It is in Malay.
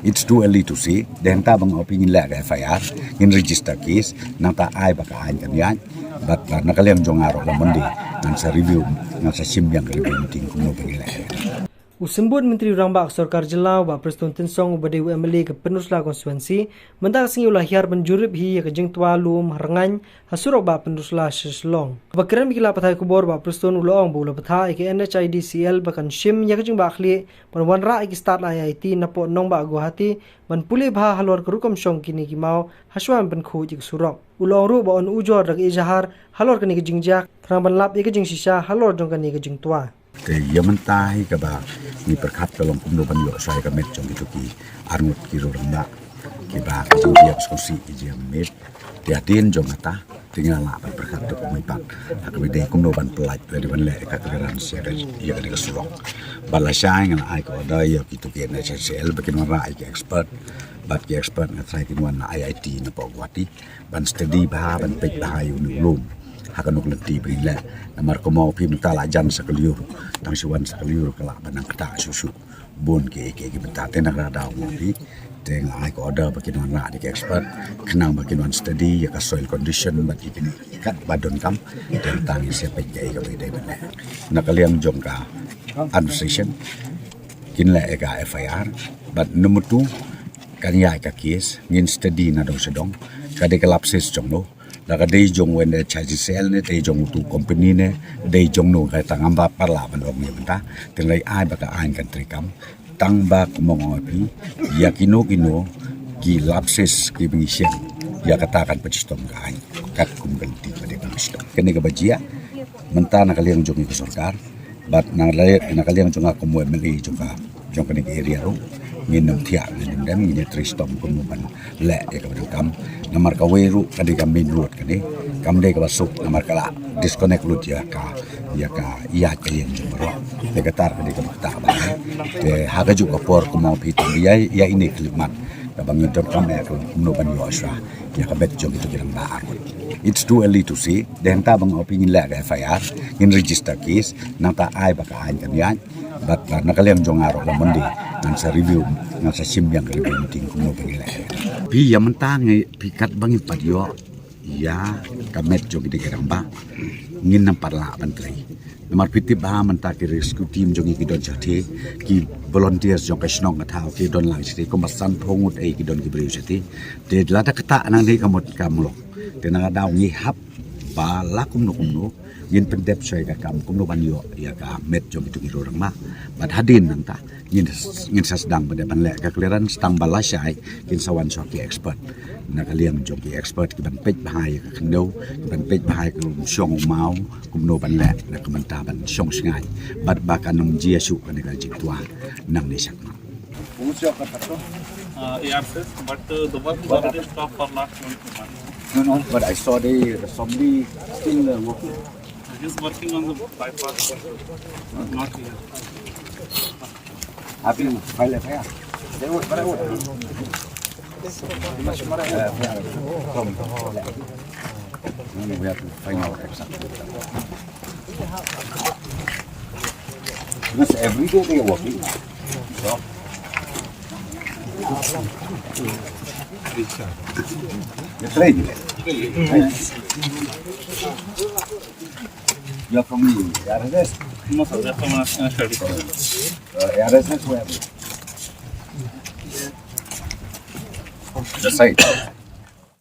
It's too early to say. Dan ta bang opinion la ka FIR in register case nang ta ai baka an kan yan. But nakaliang jong aro la mundi nang sa review nang sa simbyang review meeting kuno pangila. Usembut Menteri Rambak Sarkar Jelau ba Preston Tensong ubade UMLA ke Penusla konstituensi mendak sing ulah hiar penjurip hi ke jeng tua lum harangan hasurok ba Penusla Shislong. Bakiran mikila pathai kubor ba Preston ulong bu ula pathai ke NHIDCL bakan shim ya ke jeng ba khli panwan ra ke start IIT napo nong ba Guwahati man puli bha halor kerukom shong kini ki mau haswan pen khu jik surok. Ulong ru ba on ujor rak ijahar halor kini ke jingjak rang ban lap ke jeng sisa halor jong kini ke jeng tua. Ke yamantai ka ba ni perkhat kalong kumno ban yo sai ka met jong itu ki arnut ki roranda ki ba ka jing dia skosi ki jam met dia tin jong ata tinggal la ban perkhat to mai pat ka be dei kumno ban pelaj dari ban le ka kleran sia ka ya ka surong bala sai ngal ai ko da ya ki to ki na sel bakin ra ai ki expert bat ki expert na try ki wan na IIT na po Guwahati ban study ba ban pek ba yu lum hakanuk lenti brinla namar ko mau pi mentala jan sakaliur tang siwan sakaliur kala banang kata susu bon ke beta tenak rada mo pi teng ai ko order bakin wan ra di expert kenang bakin wan study ya ka soil condition bagi kini kat badon kam dan tang siapa ke ka beda benda nakaliang jong ka administration kinla ka FIR but number 2 kan ya ka case ngin study na dong sedong kade kelapses jong no laga dei jong wen de charge sel ne dei jong tu company ne dei jong no ka tangam ba parla ban ong ni benta tengai ai ba ka an kan trikam tang ba kumong api yakino kino ki lapses ki bingisian ya katakan pechistom ka ai kat kum ganti pa de pechistom kene ka bajia menta nakaliang jong ki sarkar bat nakaliang jong ka mo MLA jong ka jong ka ni area ro nginam thia nginam dam ngin tristom kum ban le e ka kam namar ka weru kadi ka main road kadi kam de ka basuk namar kala disconnect lut ya ka iya ka yen jumro de katar kadi ka ta ba de haga ju ka por ko mau pitu ya ini klimat ka bang dot kam ya ko no ban yo asra ya ka bet jom itu kirang ba it's too early to say den ta bang opinion la ka FIR in register case nang ta ai ba ka an kan yan bat nakaliang jong aro la mundi nang sa review nang sa simbyang review meeting kuno pangila pi yamantang pikat bangi padyo ya kamet jong ide kerang ba ngin nang parla bantrai namar piti ba manta ki rescue team jong ki don jati ki volunteers jong ka snong ka ki don lang siti ko masan phongut ei ki don ki breu siti de lata kata nang dei kamot kamlo de nang daw ngi hap ba lakum no ngin pendep soy ka kam kumno ban yo ya ka met jong itu ki rorang ma bat hadin nang ta ngin sa sedang pada ban le ka kleran stang balasai kin sawan so ki expert nakaliang jong ki expert ki ban pej bahai ka kendo ki ban pej bahai ka syong mau kumno ban le na kamanta ban syong singai bat bakan nong jesu ka ka jitwa nang ni sakma usyo ka to yes but the work is already stopped for last 22 months no but I saw somebody still working. He's working on the bypass, not here. Happy file FIR. We have to find out exactly. Because every day they are working. So. You played it. You are from RSS? No, sir, that's from National Study. RSS where? The site.